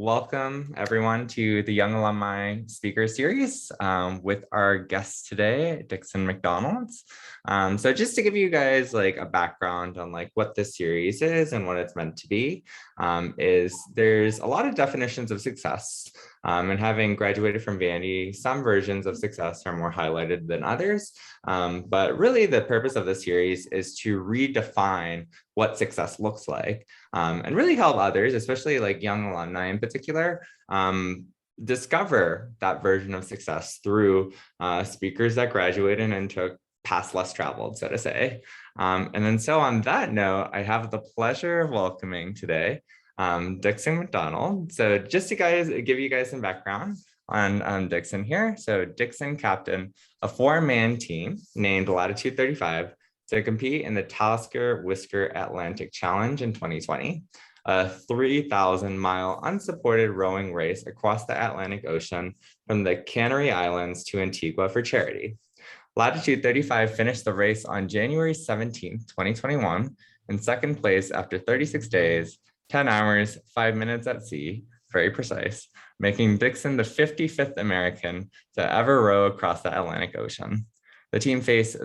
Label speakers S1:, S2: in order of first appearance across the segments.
S1: welcome everyone to the Young Alumni Speaker Series with our guest today, Dixon McDonald. So just to give you guys like a background on like what this series is and what it's meant to be, is there's a lot of definitions of success. And having graduated from Vandy, some versions of success are more highlighted than others. But really the purpose of the series is to redefine what success looks like and really help others, especially like young alumni in particular, discover that version of success through speakers that graduated and took paths less traveled, so to say. And then so on that note, I have the pleasure of welcoming today Dixon McDonald. So just to give you guys some background on Dixon here. So Dixon captained a 4-man team named Latitude 35 to compete in the Talisker Whisky Atlantic Challenge in 2020, a 3,000-mile unsupported rowing race across the Atlantic Ocean from the Canary Islands to Antigua for charity. Latitude 35 finished the race on January 17, 2021, in second place after 36 days, 10 hours, 5 minutes at sea, very precise, making Dixon the 55th American to ever row across the Atlantic Ocean. The team faced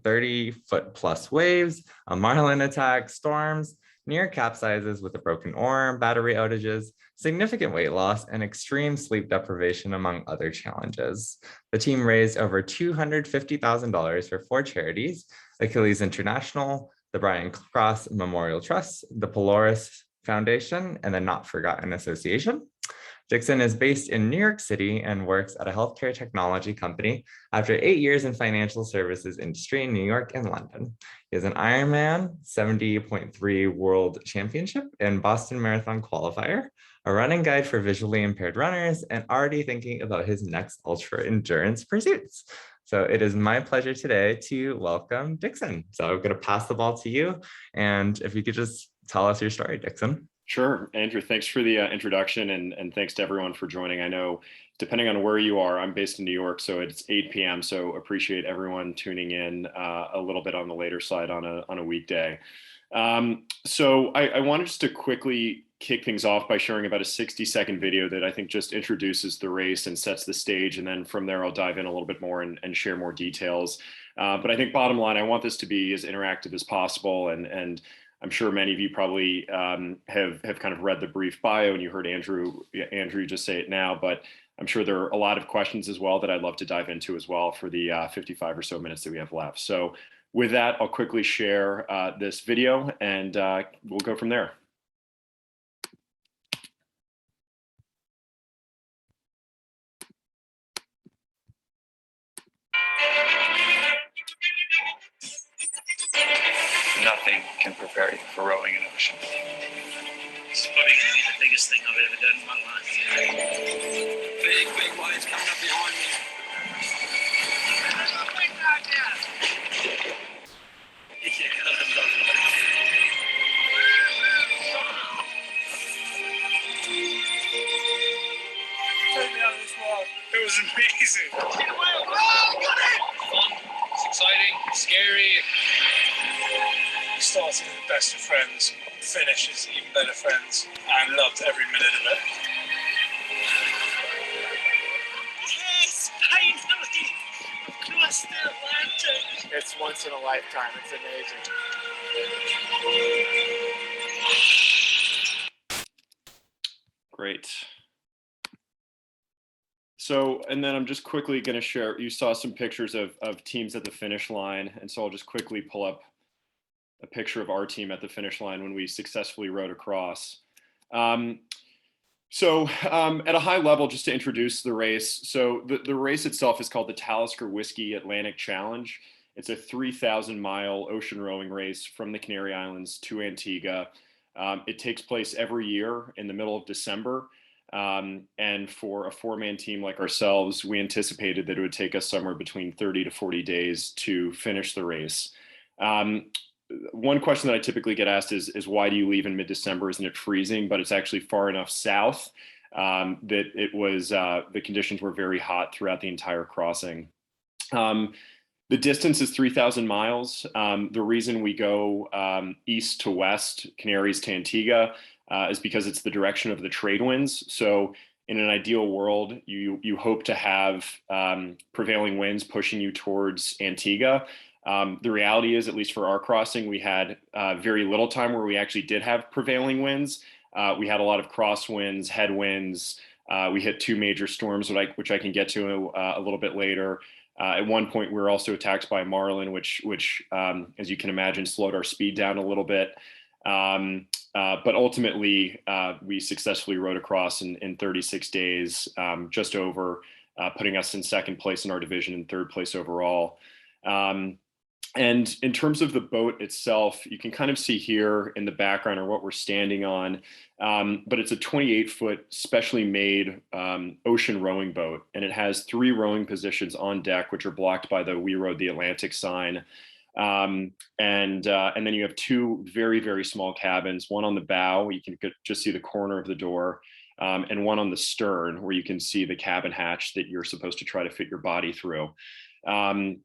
S1: 30-foot plus waves, a Marlin Attack, storms, near capsizes with a broken oar, battery outages, significant weight loss, and extreme sleep deprivation, among other challenges. The team raised over $250,000 for 4 charities: Achilles International, the Brian Cross Memorial Trust, the Pelorus Foundation, and the Not Forgotten Association. Dixon is based in New York City and works at a healthcare technology company after 8 years in financial services industry in New York and London. He is an IRONMAN 70.3 World Championship and Boston Marathon qualifier, a running guide for visually impaired runners, and already thinking about his next ultra endurance pursuits. So it is my pleasure today to welcome Dixon. So I'm going to pass the ball to you. And if you could just tell us your story, Dixon.
S2: Sure, Andrew, thanks for the introduction and thanks to everyone for joining. I know depending on where you are, I'm based in New York, so it's 8 p.m. So appreciate everyone tuning in a little bit on the later side on a weekday. So I wanted just to quickly kick things off by sharing about a 60-second video that I think just introduces the race and sets the stage. And then from there, I'll dive in a little bit more and share more details. But I think bottom line, I want this to be as interactive as possible. And I'm sure many of you probably have kind of read the brief bio, and you heard Andrew just say it now, but I'm sure there are a lot of questions as well that I'd love to dive into as well for the 55 or so minutes that we have left. So with that, I'll quickly share this video and we'll go from there.
S3: Nothing can prepare you for rowing an ocean.
S4: It's probably going to be the biggest thing I've ever done in my life.
S3: Big waves coming up behind me.
S4: There's a big guy there. Yeah, I love it. Take me out of this world. It was amazing. Get away. Oh, got it!
S5: Fun, it's exciting, scary.
S4: We started as the best of friends, finished as even better friends, and loved every minute of it. Yes, finally! Across the Atlantic!
S6: It's once in a lifetime. It's amazing.
S2: Great. So, and then I'm just quickly going to share, you saw some pictures of teams at the finish line. And so I'll just quickly pull up a picture of our team at the finish line when we successfully rowed across. At a high level, just to introduce the race. So the race itself is called the Talisker Whisky Atlantic Challenge. It's a 3,000-mile ocean rowing race from the Canary Islands to Antigua. It takes place every year in the middle of December. And for a 4-man team like ourselves, we anticipated that it would take us somewhere between 30 to 40 days to finish the race. One question that I typically get asked is why do you leave in mid-December? Isn't it freezing? But it's actually far enough south that it was the conditions were very hot throughout the entire crossing. The distance is 3,000 miles. The reason we go east to west, Canaries to Antigua, is because it's the direction of the trade winds. So in an ideal world, you hope to have prevailing winds pushing you towards Antigua. The reality is, at least for our crossing, we had very little time where we actually did have prevailing winds. We had a lot of crosswinds, headwinds. We hit 2 major storms, which I can get to a little bit later. At one point, we were also attacked by Marlin, which as you can imagine, slowed our speed down a little bit. But ultimately, we successfully rode across in 36 days, just over, putting us in 2nd place in our division and 3rd place overall. And in terms of the boat itself, you can kind of see here in the background or what we're standing on, but it's a 28-foot specially made ocean rowing boat, and it has 3 rowing positions on deck, which are blocked by the "We Rode the Atlantic" sign. And then you have 2 very, very small cabins, one on the bow, you can just see the corner of the door, and one on the stern where you can see the cabin hatch that you're supposed to try to fit your body through. And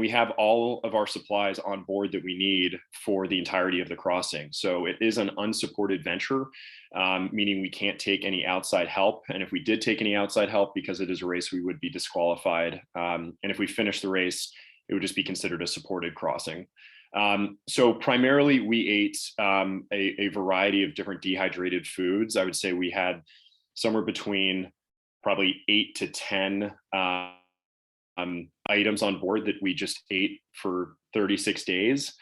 S2: we have all of our supplies on board that we need for the entirety of the crossing. So it is an unsupported venture, meaning we can't take any outside help. And if we did take any outside help, because it is a race, we would be disqualified. And if we finish the race, it would just be considered a supported crossing. So primarily we ate a variety of different dehydrated foods. I would say we had somewhere between probably 8 to 10 items on board that we just ate for 36 days.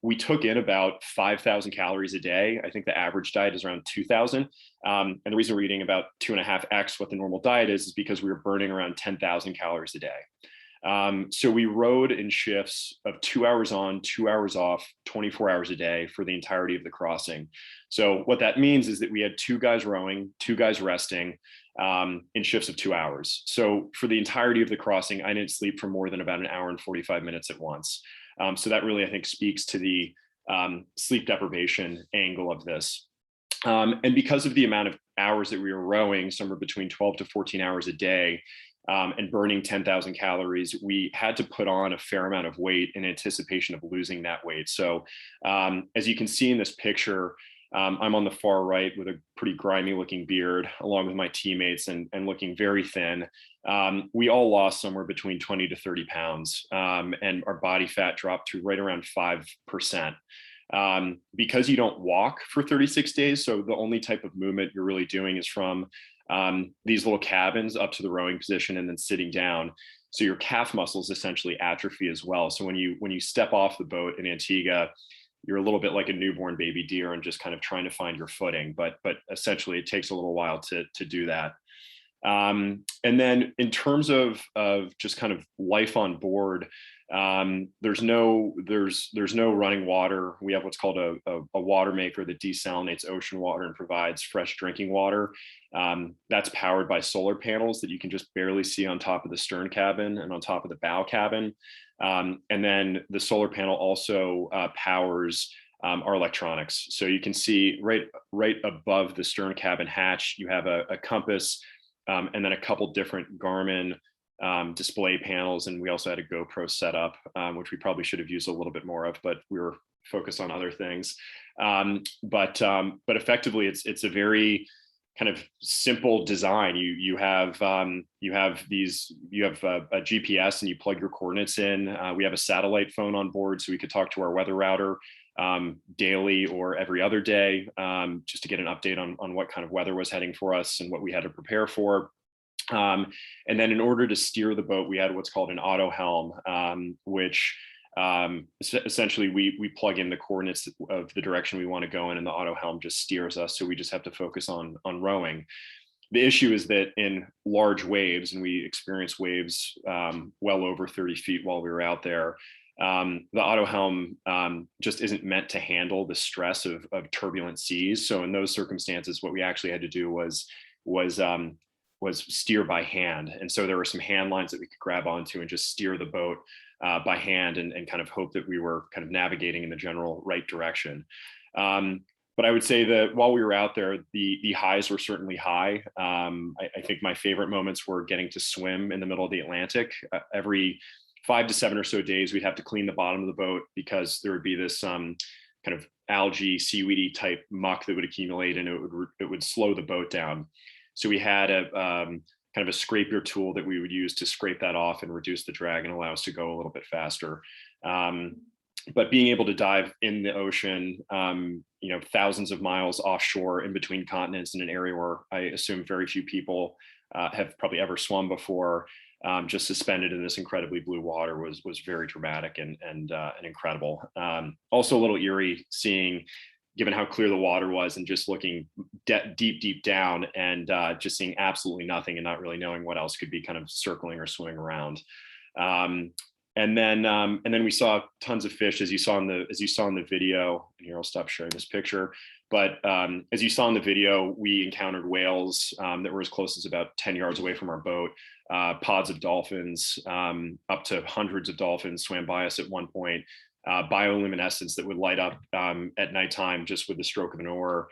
S2: We took in about 5,000 calories a day. I think the average diet is around 2,000. And the reason we're eating about 2.5x what the normal diet is because we were burning around 10,000 calories a day. So we rode in shifts of 2 hours on, 2 hours off, 24 hours a day for the entirety of the crossing. So what that means is that we had 2 guys rowing, 2 guys resting, in shifts of 2 hours. So for the entirety of the crossing, I didn't sleep for more than about 1 hour and 45 minutes at once. So that really, I think, speaks to the sleep deprivation angle of this. And because of the amount of hours that we were rowing, somewhere between 12 to 14 hours a day, and burning 10,000 calories, we had to put on a fair amount of weight in anticipation of losing that weight. So as you can see in this picture, I'm on the far right with a pretty grimy looking beard, along with my teammates, and looking very thin. We all lost somewhere between 20 to 30 pounds, and our body fat dropped to right around 5%. Because you don't walk for 36 days, so the only type of movement you're really doing is from these little cabins up to the rowing position and then sitting down. So your calf muscles essentially atrophy as well. So when you step off the boat in Antigua, you're a little bit like a newborn baby deer and just kind of trying to find your footing. But essentially it takes a little while to do that. And then in terms of just kind of life on board, there's no running water. We have what's called a water maker that desalinates ocean water and provides fresh drinking water. That's powered by solar panels that you can just barely see on top of the stern cabin and on top of the bow cabin. And then the solar panel also powers our electronics. So you can see right above the stern cabin hatch, you have a compass, and then a couple different Garmin display panels, and we also had a GoPro setup, which we probably should have used a little bit more of, but we were focused on other things. But effectively, it's a very kind of simple design. You have a GPS and you plug your coordinates in. We have a satellite phone on board, so we could talk to our weather router daily or every other day, just to get an update on what kind of weather was heading for us and what we had to prepare for. And then in order to steer the boat, we had what's called an auto helm, which essentially we plug in the coordinates of the direction we want to go in, and the auto helm just steers us. So we just have to focus on rowing. The issue is that in large waves, and we experienced waves well over 30 feet while we were out there, the auto helm just isn't meant to handle the stress of turbulent seas. So in those circumstances, what we actually had to do was steer by hand. And so there were some hand lines that we could grab onto and just steer the boat by hand and kind of hope that we were kind of navigating in the general right direction. But I would say that while we were out there, the highs were certainly high. I think my favorite moments were getting to swim in the middle of the Atlantic. Every 5 to 7 or so days, we'd have to clean the bottom of the boat because there would be this kind of algae, seaweedy type muck that would accumulate, and it would slow the boat down. So we had a kind of a scrapier tool that we would use to scrape that off and reduce the drag and allow us to go a little bit faster. But being able to dive in the ocean, thousands of miles offshore in between continents in an area where I assume very few people have probably ever swum before, just suspended in this incredibly blue water was very dramatic and incredible. Also a little eerie seeing, given how clear the water was, and just looking deep down and just seeing absolutely nothing and not really knowing what else could be kind of circling or swimming around. And then we saw tons of fish, as you saw in the video. And here, I'll stop sharing this picture. But as you saw in the video, we encountered whales that were as close as about 10 yards away from our boat. Pods of dolphins, up to hundreds of dolphins swam by us at one point. Bioluminescence that would light up at nighttime just with the stroke of an oar.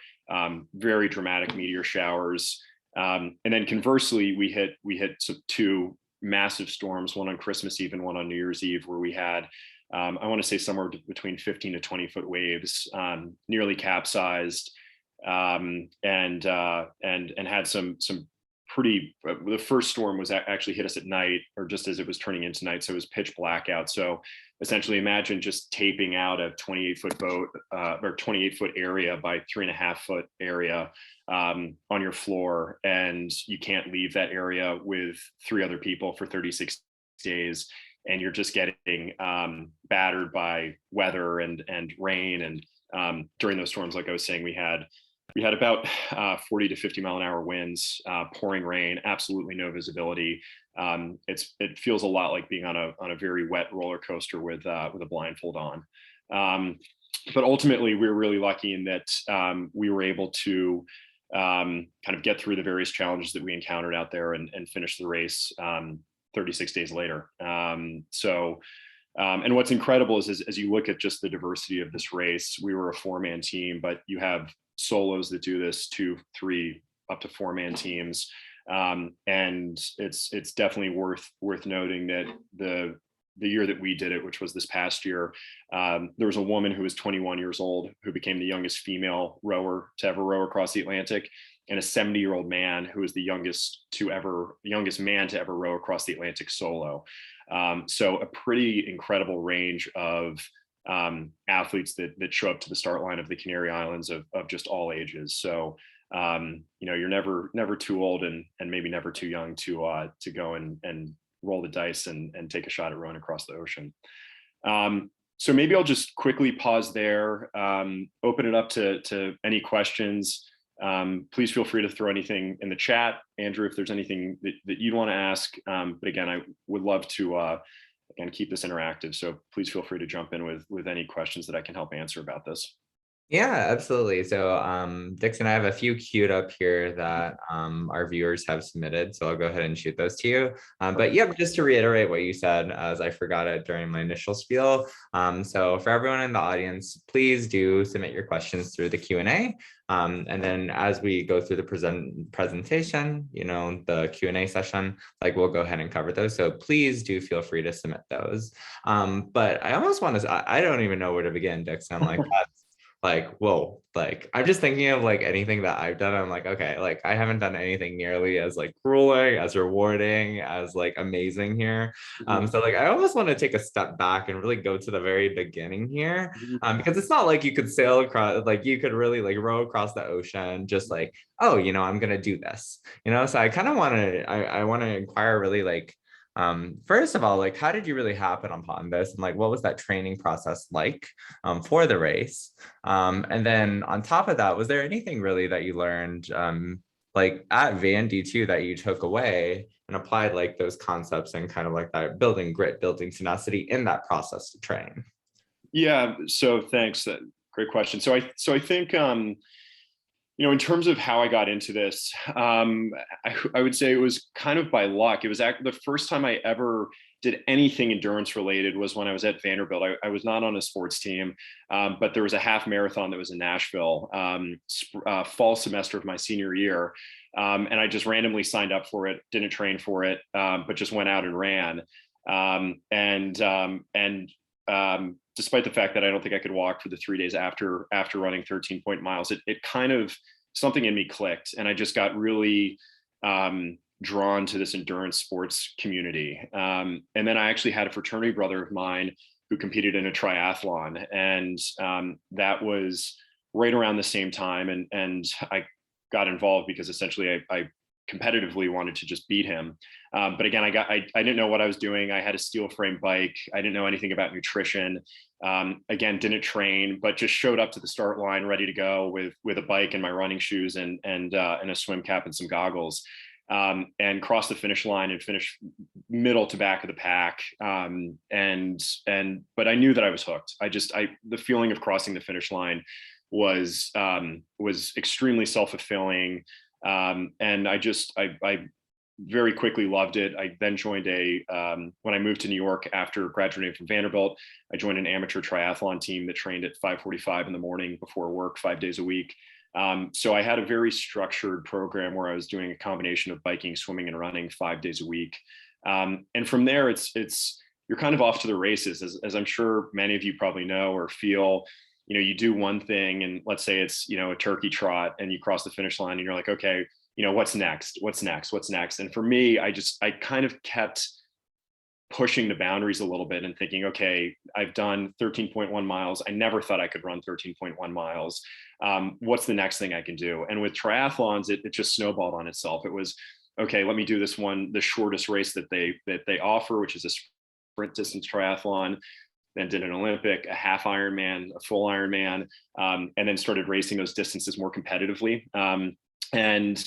S2: Very dramatic meteor showers. And then conversely, we hit two massive storms, one on Christmas Eve and one on New Year's Eve, where we had, I want to say, somewhere between 15 to 20 foot waves, nearly capsized, and had some pretty, the first storm was actually hit us at night, or just as it was turning into night. So it was pitch black out. So essentially imagine just taping out a 28-foot boat, or 28-foot area by 3.5-foot area on your floor. And you can't leave that area with 3 other people for 36 days. And you're just getting battered by weather and rain. And during those storms, like I was saying, we had about 40 to 50 mile an hour winds, pouring rain, absolutely no visibility. It feels a lot like being on a very wet roller coaster with a blindfold on. But ultimately, we were really lucky in that we were able to kind of get through the various challenges that we encountered out there and finish the race 36 days later. And what's incredible is as you look at just the diversity of this race, we were a 4-man team, but you have solos that do this, 2, 3, up to 4-man teams. And it's definitely worth noting that the year that we did it, which was this past year, there was a woman who was 21 years old who became the youngest female rower to ever row across the Atlantic, and a 70-year-old man who was the youngest man to ever row across the Atlantic solo. So a pretty incredible range of athletes that show up to the start line of the Canary Islands of just all ages. So you're never too old and maybe never too young to go and roll the dice and take a shot at rowing across the ocean. So maybe I'll just quickly pause there, open it up to any questions. Please feel free to throw anything in the chat. Andrew, if there's anything that you'd want to ask, but again, I would love to and keep this interactive. So please feel free to jump in with any questions that I can help answer about this.
S1: Yeah, absolutely. So Dixon, I have a few queued up here that our viewers have submitted. So I'll go ahead and shoot those to you. But yeah, just to reiterate what you said, as I forgot it during my initial spiel. So for everyone in the audience, please do submit your questions through the Q&A. And then as we go through the presentation, the Q&A session, we'll go ahead and cover those. So please do feel free to submit those. But I almost want to, I don't even know where to begin, Dixon. Whoa, I'm just thinking of anything that I've done. I'm okay, I haven't done anything nearly as grueling, as rewarding, as amazing here. So I almost want to take a step back and really go to the very beginning here, because it's not like you could sail across, you could really row across the ocean, just oh, I'm gonna do this, So I kind of want to, I want to inquire really first of all, how did you really happen upon this, and what was that training process like for the race? And then on top of that, was there anything really that you learned at Vandy too that you took away and applied those concepts and kind of that building grit, building tenacity in that process to train?
S2: Yeah, so thanks. Great question. So I think in terms of how I got into this, I would say it was kind of by luck. It was the first time I ever did anything endurance related was when I was at Vanderbilt. I was not on a sports team, but there was a half marathon that was in Nashville, fall semester of my senior year. And I just randomly signed up for it, didn't train for it, but just went out and ran. despite the fact that I don't think I could walk for the 3 days after running 13 miles, it kind of, something in me clicked, and I just got really drawn to this endurance sports community. And then I actually had a fraternity brother of mine who competed in a triathlon, and that was right around the same time. And I got involved because essentially I competitively wanted to just beat him. But again, I didn't know what I was doing. I had a steel frame bike. I didn't know anything about nutrition. Again, didn't train, but just showed up to the start line ready to go with a bike and my running shoes and a swim cap and some goggles. And crossed the finish line and finished middle to back of the pack. But I knew that I was hooked. The feeling of crossing the finish line was extremely self-fulfilling. And I very quickly loved it. I then joined when I moved to New York after graduating from Vanderbilt, I joined an amateur triathlon team that trained at 5:45 in the morning before work 5 days a week. So I had a very structured program where I was doing a combination of biking, swimming, and running 5 days a week. And from there, you're kind of off to the races, as I'm sure many of you probably know or feel. You do one thing, and let's say it's, a turkey trot, and you cross the finish line and you're like, okay, what's next? What's next? What's next? And for me, I kind of kept pushing the boundaries a little bit and thinking, okay, I've done 13.1 miles. I never thought I could run 13.1 miles. What's the next thing I can do? And with triathlons, it just snowballed on itself. It was, okay, let me do this one, the shortest race that they offer, which is a sprint distance triathlon. Then did an Olympic, a half Ironman, a full Ironman, and then started racing those distances more competitively. And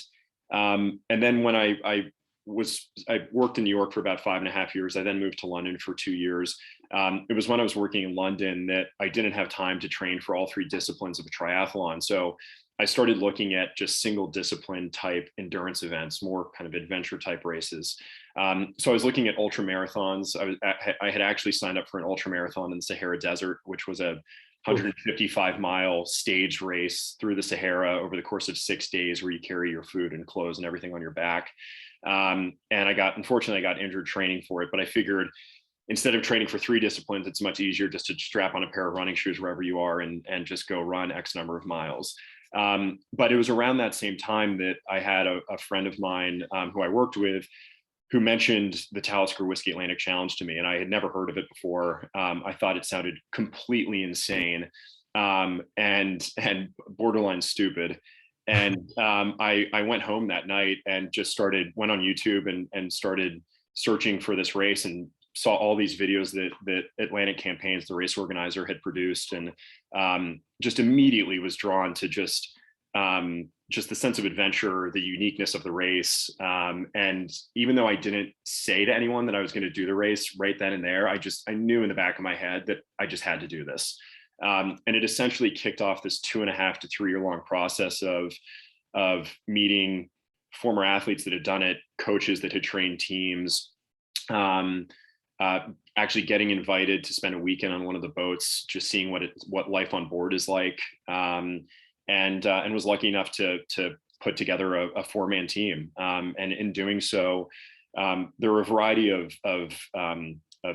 S2: then when I worked in New York for about 5.5 years. I then moved to London for 2 years. It was when I was working in London that I didn't have time to train for all three disciplines of a triathlon. So I started looking at just single discipline type endurance events, more kind of adventure type races. So I was looking at ultra marathons. I had actually signed up for an ultra marathon in the Sahara Desert, which was a 155-mile staged race through the Sahara over the course of 6 days, where you carry your food and clothes and everything on your back. And unfortunately, I got injured training for it, but I figured instead of training for three disciplines, it's much easier just to strap on a pair of running shoes wherever you are and just go run X number of miles. But it was around that same time that I had a friend of mine who I worked with who mentioned the Talisker Whisky Atlantic Challenge to me, and I had never heard of it before. I thought it sounded completely insane and borderline stupid. And I went home that night and just went on YouTube and started searching for this race, and saw all these videos that Atlantic Campaigns, the race organizer, had produced, and just immediately was drawn to just the sense of adventure, the uniqueness of the race. And even though I didn't say to anyone that I was going to do the race right then and there, I knew in the back of my head that I just had to do this. And it essentially kicked off this 2.5 to 3 year long process of meeting former athletes that had done it, coaches that had trained teams, actually getting invited to spend a weekend on one of the boats, just seeing what life on board is like, and was lucky enough to put together a 4-man team. And in doing so, there were a variety of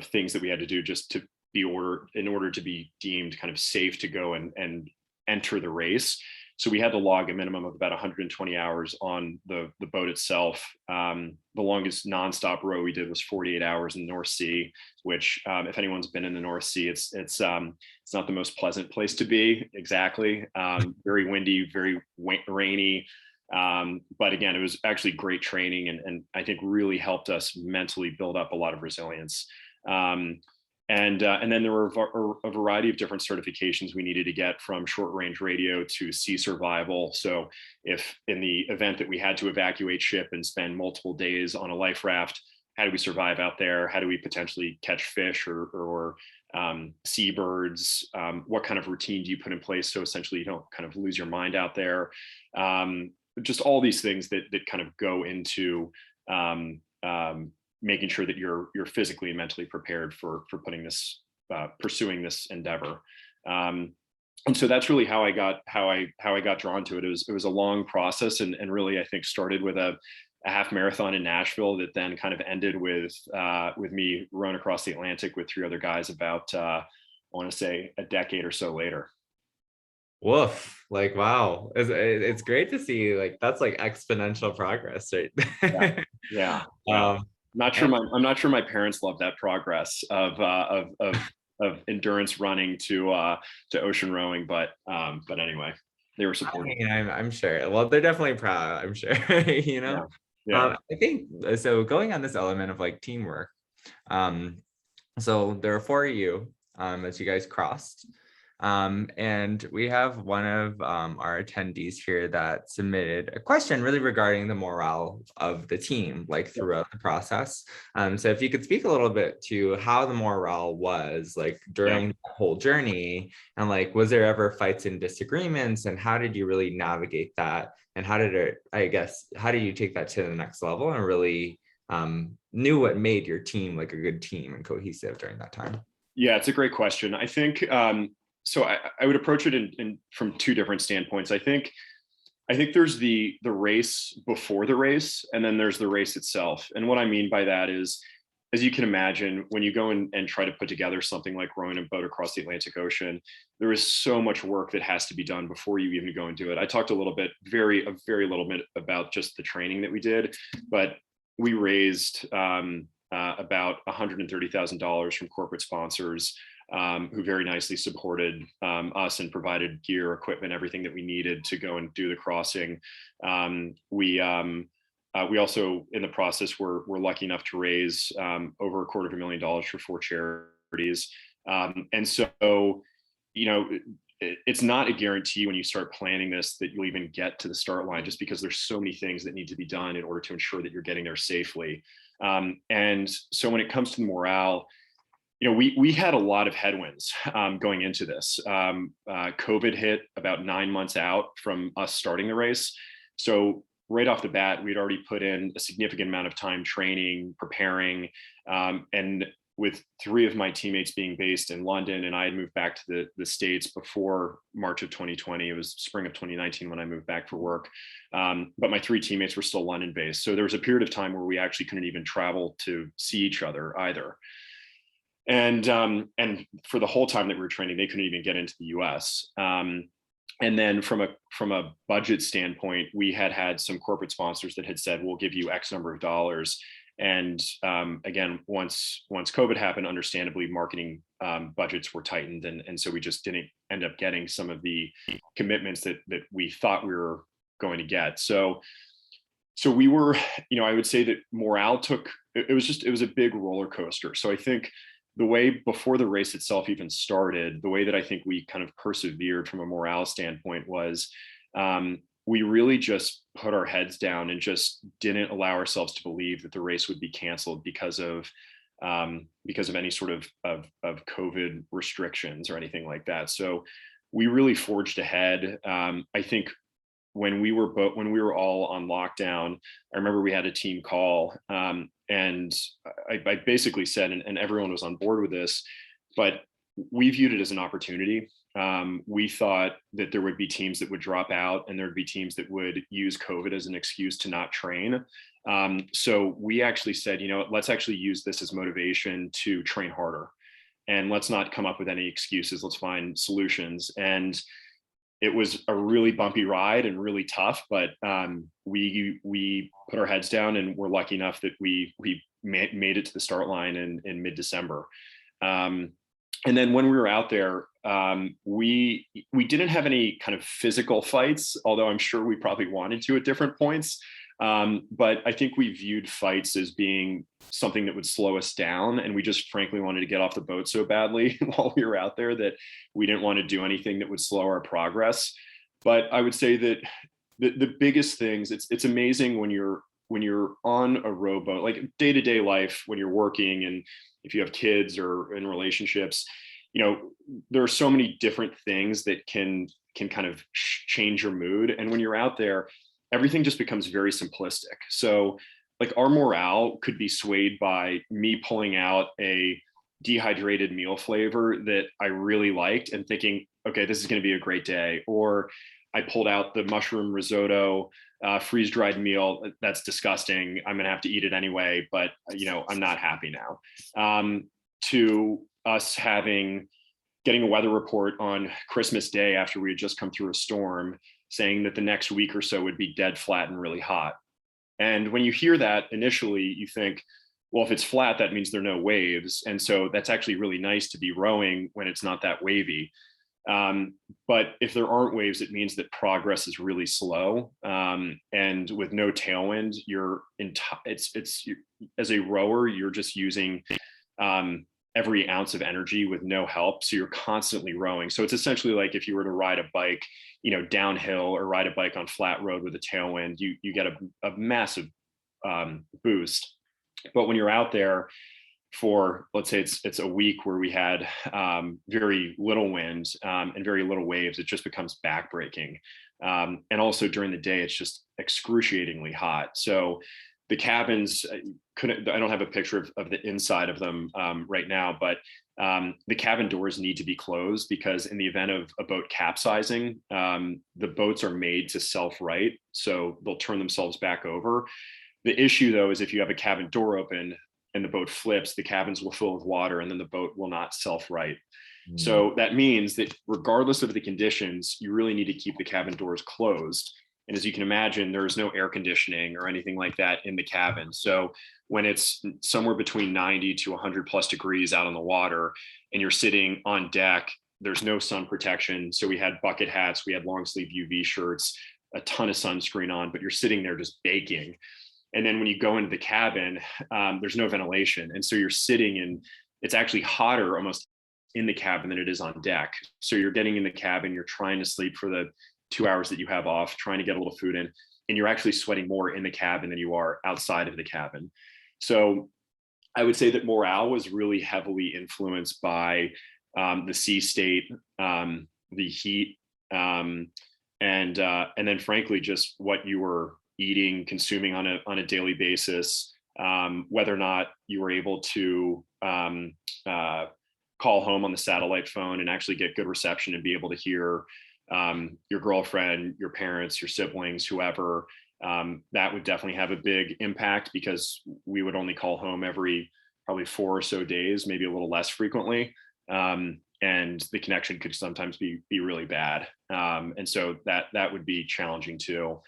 S2: things that we had to do just to in order to be deemed kind of safe to go and enter the race. So we had to log a minimum of about 120 hours on the boat itself. The longest nonstop row we did was 48 hours in the North Sea, which if anyone's been in the North Sea, it's not the most pleasant place to be. Exactly. Very windy, very rainy. But again, it was actually great training, and I think really helped us mentally build up a lot of resilience. And then there were a variety of different certifications we needed to get, from short range radio to sea survival. So if in the event that we had to evacuate ship and spend multiple days on a life raft, how do we survive out there? How do we potentially catch fish or seabirds? What kind of routine do you put in place so essentially you don't kind of lose your mind out there? Just all these things that kind of go into making sure that you're physically and mentally prepared for pursuing this endeavor. And so that's really how I got drawn to it. It was a long process, and really I think started with a half marathon in Nashville that then kind of ended with me rowing across the Atlantic with 3 other guys about want to say a decade or so later.
S1: Woof, like, wow. It's great to see, like, that's like exponential progress, right?
S2: Yeah.
S1: Um,
S2: I'm not sure my parents loved that progress of endurance running to ocean rowing, but anyway, they were
S1: I
S2: supportive.
S1: mean, I'm sure. Well, they're definitely proud, I'm sure, you know?
S2: Yeah.
S1: I think, so going on this element of like teamwork, so there are 4 of you as you guys crossed. And we have one of our attendees here that submitted a question really regarding the morale of the team, like throughout the process. So if you could speak a little bit to how the morale was like during the whole journey, and like, was there ever fights and disagreements, and how did you really navigate that? And how did it, I guess, how did you take that to the next level and really knew what made your team like a good team and cohesive during that time?
S2: Yeah, it's a great question. I think so. I would approach it in from 2 different standpoints. I think there's the race before the race, and then there's the race itself. And what I mean by that is, as you can imagine, when you go and try to put together something like rowing a boat across the Atlantic Ocean, there is so much work that has to be done before you even go and do it. I talked a little bit, a very little bit about just the training that we did, but we raised about $130,000 from corporate sponsors who very nicely supported us and provided gear, equipment, everything that we needed to go and do the crossing. We also, in the process, were lucky enough to raise over $250,000 for 4 charities. And so, you know, it's not a guarantee when you start planning this that you'll even get to the start line, just because there's so many things that need to be done in order to ensure that you're getting there safely. And so when it comes to the morale, you know, we had a lot of headwinds going into this. COVID hit about 9 months out from us starting the race. So right off the bat, we'd already put in a significant amount of time training, preparing, and with 3 of my teammates being based in London, and I had moved back to the States before March of 2020. It was spring of 2019 when I moved back for work. But my 3 teammates were still London based. So there was a period of time where we actually couldn't even travel to see each other either. And for the whole time that we were training, they couldn't even get into the US. And then from a budget standpoint, we had some corporate sponsors that had said, we'll give you X number of dollars. And again, once COVID happened, understandably, marketing budgets were tightened. And so we just didn't end up getting some of the commitments that we thought we were going to get. So we were, you know, I would say that morale it was a big roller coaster. So I think the way before the race itself even started, the way that I think we kind of persevered from a morale standpoint was we really just put our heads down and just didn't allow ourselves to believe that the race would be canceled because of any sort of COVID restrictions or anything like that. So we really forged ahead. I think when we were all on lockdown, I remember we had a team call, and I basically said, and everyone was on board with this, but we viewed it as an opportunity. We thought that there would be teams that would drop out, and there would be teams that would use COVID as an excuse to not train. So we actually said, you know, let's actually use this as motivation to train harder, and let's not come up with any excuses. Let's find solutions. And it was a really bumpy ride and really tough, but we put our heads down, and we're lucky enough that we made it to the start line in mid-December. And then when we were out there, we didn't have any kind of physical fights, although I'm sure we probably wanted to at different points. But I think we viewed fights as being something that would slow us down. And we just frankly wanted to get off the boat so badly while we were out there that we didn't want to do anything that would slow our progress. But I would say that the biggest things, it's amazing when you're on a rowboat, like day-to-day life, when you're working, and if you have kids or in relationships, you know, there are so many different things that can kind of change your mood. And when you're out there, everything just becomes very simplistic. So like our morale could be swayed by me pulling out a dehydrated meal flavor that I really liked and thinking, okay, this is going to be a great day. Or I pulled out the mushroom risotto freeze-dried meal. That's disgusting. I'm going to have to eat it anyway, but you know, I'm not happy now. To us having getting a weather report on Christmas Day after we had just come through a storm saying that the next week or so would be dead flat and really hot. And when you hear that initially, you think, well, if it's flat, that means there are no waves. And so that's actually really nice to be rowing when it's not that wavy. But if there aren't waves, it means that progress is really slow. And with no tailwind, as a rower, you're just using every ounce of energy with no help. So you're constantly rowing. So it's essentially like if you were to ride a bike, downhill or ride a bike on flat road with a tailwind, you get a massive boost. But when you're out there for, let's say it's a week where we had very little wind and very little waves, it just becomes backbreaking. And also during the day, it's just excruciatingly hot. So the cabins, I don't have a picture of the inside of them right now, but the cabin doors need to be closed because in the event of a boat capsizing, the boats are made to self-right. So they'll turn themselves back over. The issue though, is if you have a cabin door open and the boat flips, the cabins will fill with water and then the boat will not self-right. So that means that regardless of the conditions, you really need to keep the cabin doors closed. And as you can imagine, there's no air conditioning or anything like that in the cabin. So when it's somewhere between 90 to 100 plus degrees out on the water and you're sitting on deck, there's no sun protection. So we had bucket hats, we had long sleeve UV shirts, a ton of sunscreen on, but you're sitting there just baking. And then when you go into the cabin, there's no ventilation. And so you're sitting and it's actually hotter almost in the cabin than it is on deck. So you're getting in the cabin, you're trying to sleep for the 2 hours that you have off, trying to get a little food in, and you're actually sweating more in the cabin than you are outside of the cabin. So I would say that morale was really heavily influenced by the sea state, the heat, and then frankly, just what you were eating, consuming on a daily basis, whether or not you were able to call home on the satellite phone and actually get good reception and be able to hear your girlfriend, your parents, your siblings, whoever. That would definitely have a big impact because we would only call home every probably 4 or so days, maybe a little less frequently. And the connection could sometimes be really bad. And so that would be challenging too.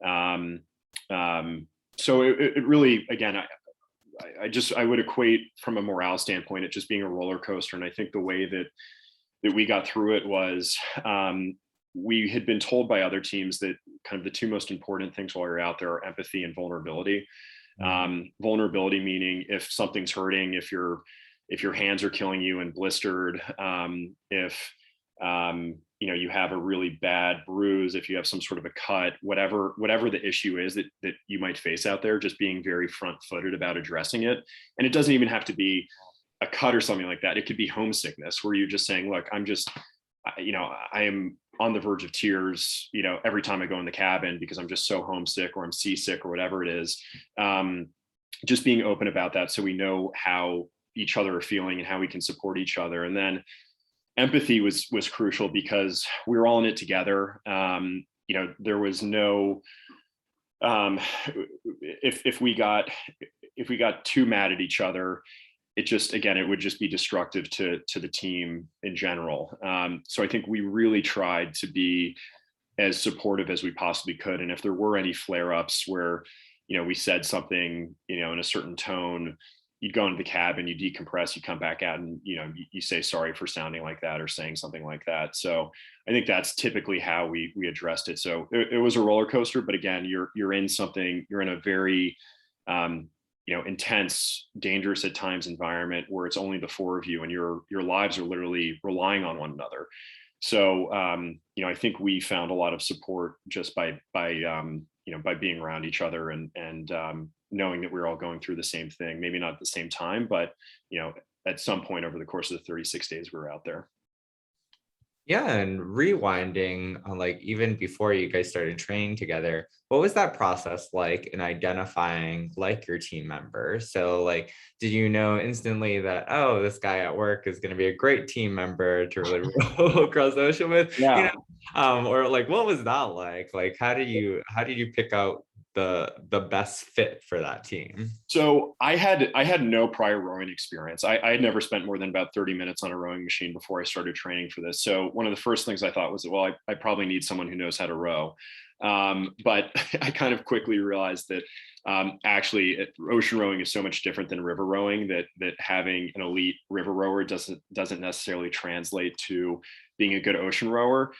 S2: So it really, again, I would equate from a morale standpoint, it just being a roller coaster. And I think the way that we got through it was, we had been told by other teams that kind of the two most important things while you're out there are empathy and vulnerability. Vulnerability meaning if something's hurting, if your hands are killing you and blistered, if you have a really bad bruise, if you have some sort of a cut, whatever the issue is that you might face out there, just being very front-footed about addressing it. And it doesn't even have to be a cut or something like that. It could be homesickness where you're just saying, look, I am on the verge of tears, every time I go in the cabin because I'm just so homesick or I'm seasick or whatever it is. Just being open about that so we know how each other are feeling and how we can support each other. And then empathy was crucial because we were all in it together. There was no, if we got too mad at each other, it would just be destructive to the team in general. So I think we really tried to be as supportive as we possibly could. And if there were any flare-ups where, we said something, in a certain tone, you'd go into the cabin, you decompress, you come back out and, you say sorry for sounding like that or saying something like that. So I think that's typically how we addressed it. So it was a roller coaster, but again, you're in a very, intense, dangerous at times environment where it's only the four of you and your lives are literally relying on one another. So, I think we found a lot of support just by being around each other and knowing that we're all going through the same thing, maybe not at the same time, but, at some point over the course of the 36 days we were out there.
S1: Yeah, and rewinding on even before you guys started training together, what was that process like in identifying your team member? So did you know instantly that, oh, this guy at work is going to be a great team member to really row across the ocean with?
S2: Yeah.
S1: Or what was that like? How did you pick out the best fit for that team?
S2: So I had no prior rowing experience. I had never spent more than about 30 minutes on a rowing machine before I started training for this. So one of the first things I thought was, well, I probably need someone who knows how to row. But I kind of quickly realized that actually ocean rowing is so much different than river rowing, that having an elite river rower doesn't necessarily translate to being a good ocean rower.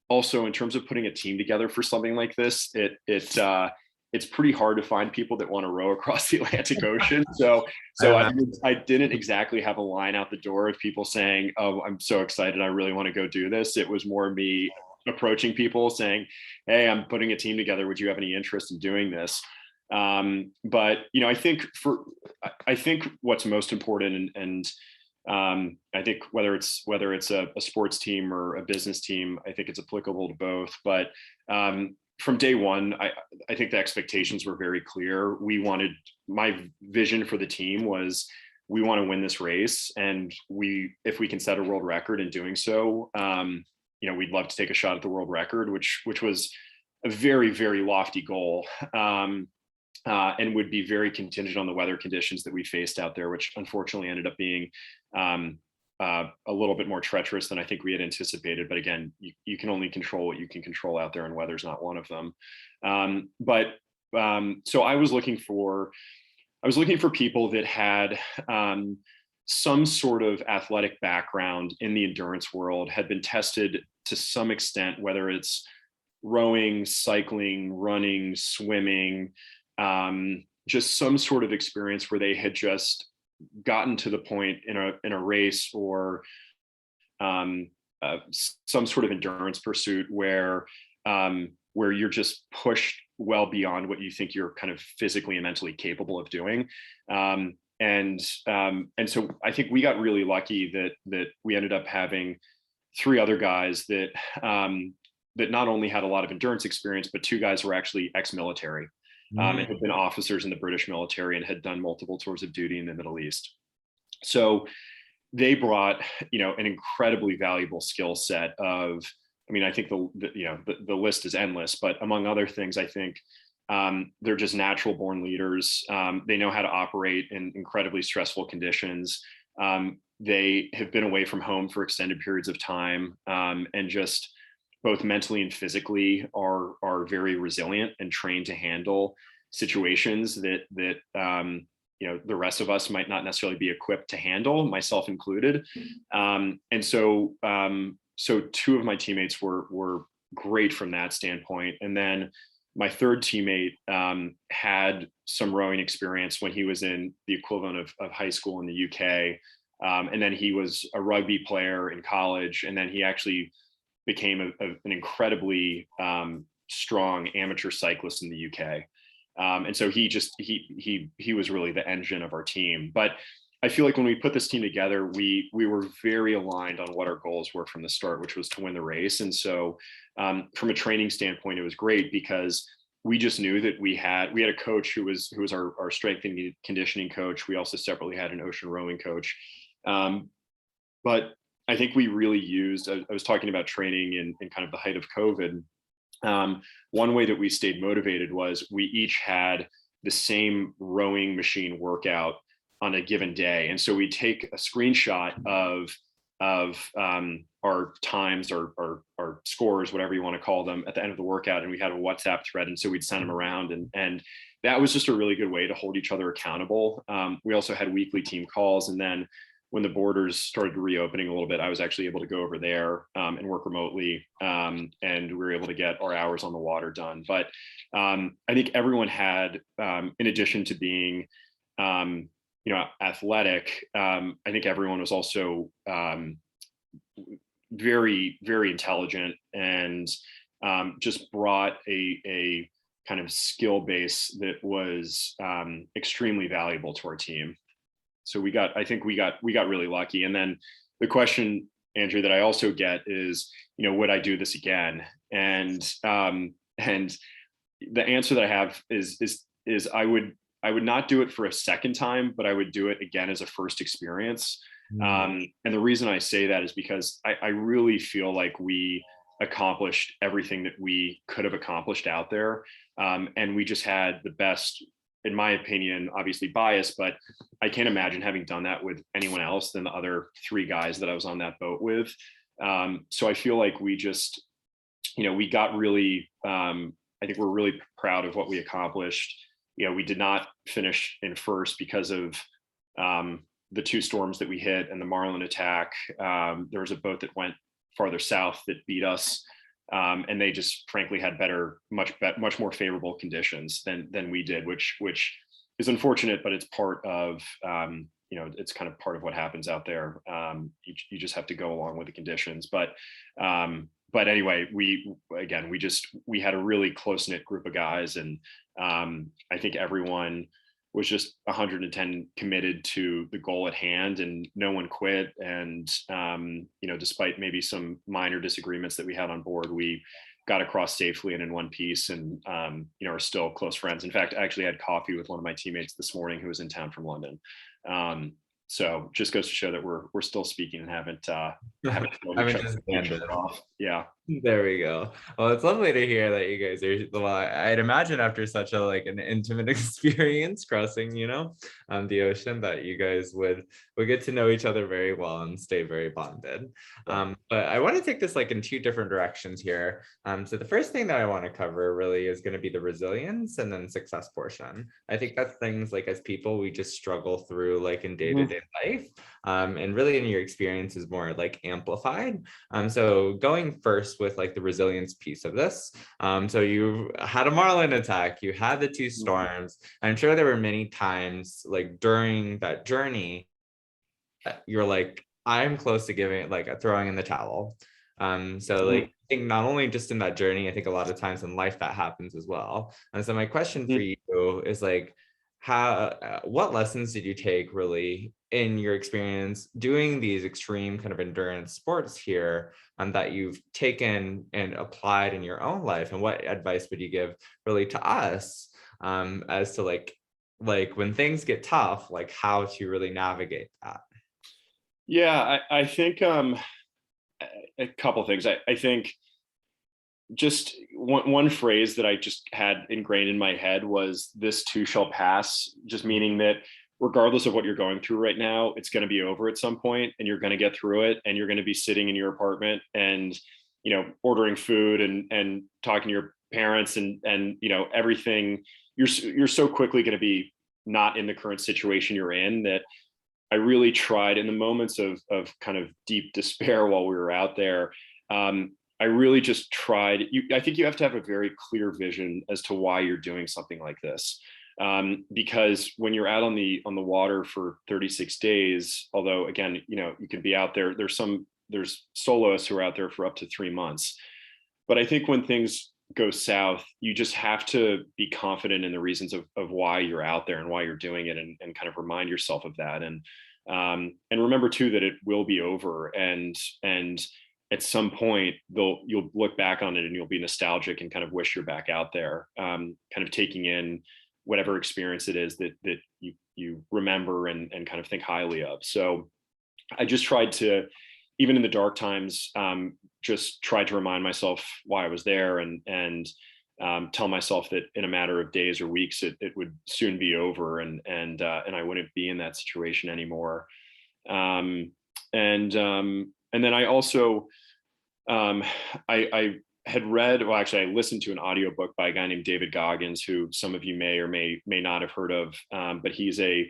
S2: Also, in terms of putting a team together for something like this, it's pretty hard to find people that want to row across the Atlantic Ocean. So I didn't exactly have a line out the door of people saying, "Oh, I'm so excited, I really want to go do this." It was more me approaching people saying, "Hey, I'm putting a team together. Would you have any interest in doing this?" But I think what's most important, and I think whether it's a sports team or a business team, I think it's applicable to both. But from day one, I think the expectations were very clear. My vision for the team was, we want to win this race, and if we can set a world record in doing so, we'd love to take a shot at the world record, which was a very, very lofty goal. And would be very contingent on the weather conditions that we faced out there, which unfortunately ended up being a little bit more treacherous than I think we had anticipated. But again, you can only control what you can control out there, and weather's not one of them. So I was looking for people that had some sort of athletic background in the endurance world, had been tested to some extent, whether it's rowing, cycling, running, swimming, just some sort of experience where they had just gotten to the point in a race or some sort of endurance pursuit where you're just pushed well beyond what you think you're kind of physically and mentally capable of doing. And so I think we got really lucky that we ended up having 3 other guys that not only had a lot of endurance experience, but 2 guys were actually ex-military. And had been officers in the British military and had done multiple tours of duty in the Middle East. So they brought, an incredibly valuable skill set of, I think the list is endless, but among other things, I think they're just natural born leaders. They know how to operate in incredibly stressful conditions. They have been away from home for extended periods of time, and just both mentally and physically are very resilient and trained to handle situations that the rest of us might not necessarily be equipped to handle, myself included. And so 2 of my teammates were great from that standpoint. And then my 3rd teammate had some rowing experience when he was in the equivalent of high school in the UK. And then he was a rugby player in college. And then he actually became an incredibly strong amateur cyclist in the UK. And so he was really the engine of our team. But I feel like when we put this team together, we were very aligned on what our goals were from the start, which was to win the race. And so from a training standpoint, it was great because we just knew that we had a coach who was our strength and conditioning coach. We also separately had an ocean rowing coach. But I think we really used, I was talking about training in kind of the height of COVID. One way that we stayed motivated was we each had the same rowing machine workout on a given day. And so we take a screenshot of our times or our scores, whatever you want to call them, at the end of the workout. And we had a WhatsApp thread. And so we'd send them around, and that was just a really good way to hold each other accountable. We also had weekly team calls. And then when the borders started reopening a little bit, I was actually able to go over there and work remotely. And we were able to get our hours on the water done. But I think everyone had, in addition to being, athletic, I think everyone was also very, very intelligent and just brought a kind of skill base that was extremely valuable to our team. So I think we got really lucky. And then the question, Andrew, that I also get is, would I do this again? And the answer that I have is I would not do it for a second time, but I would do it again as a first experience. And the reason I say that is because I really feel like we accomplished everything that we could have accomplished out there. And we just had the best, in my opinion, obviously biased, but I can't imagine having done that with anyone else than the other 3 guys that I was on that boat with. So I feel like we just, we got really, I think we're really proud of what we accomplished. We did not finish in first because of the 2 storms that we hit and the Marlin Attack. There was a boat that went farther south that beat us. And they just frankly had much more favorable conditions than we did, which is unfortunate, but it's part of, it's kind of part of what happens out there. You just have to go along with the conditions. But anyway, we had a really close-knit group of guys, and I think everyone was just 110 committed to the goal at hand, and no one quit. And, despite maybe some minor disagreements that we had on board, we got across safely and in one piece, and, are still close friends. In fact, I actually had coffee with one of my teammates this morning who was in town from London. So just goes to show that we're still speaking and haven't
S1: disbanded
S2: off. Yeah.
S1: There we go. Well, it's lovely to hear that you guys are, well, I'd imagine after such an intimate experience crossing, the ocean, that you guys would get to know each other very well and stay very bonded. But I want to take this in 2 different directions here. So the first thing that I want to cover really is going to be the resilience and then success portion. I think that's things as people, we just struggle through in day-to-day life. And really in your experience is more amplified. So going first with the resilience piece of this. So you had a Marlin Attack, you had the 2 storms. I'm sure there were many times during that journey, you're I'm close to giving throwing in the towel. So I think not only just in that journey, I think a lot of times in life that happens as well. And so my question for you is what lessons did you take really in your experience doing these extreme kind of endurance sports here, that you've taken and applied in your own life? And what advice would you give really to us as to when things get tough, how to really navigate that?
S2: Yeah, I think a couple of things. I think just one phrase that I just had ingrained in my head was, "This too shall pass," just meaning that regardless of what you're going through right now, it's going to be over at some point, and you're going to get through it, and you're going to be sitting in your apartment and, ordering food and talking to your parents and everything. You're so quickly going to be not in the current situation you're in, that I really tried in the moments of kind of deep despair while we were out there. I really just tried. I think you have to have a very clear vision as to why you're doing something like this. Because when you're out on the water for 36 days, although again, you can be out there, there's soloists who are out there for up to 3 months. But I think when things go south, you just have to be confident in the reasons of why you're out there and why you're doing it, and kind of remind yourself of that. And remember too, that it will be over, and at some point you'll look back on it and you'll be nostalgic and kind of wish you're back out there, kind of taking in whatever experience it is that you remember and kind of think highly of. So I just tried to, even in the dark times, just tried to remind myself why I was there, and tell myself that in a matter of days or weeks, it would soon be over, and I wouldn't be in that situation anymore. And then I also, I had read, well, actually, I listened to an audiobook by a guy named David Goggins, who some of you may or may not have heard of, but he's a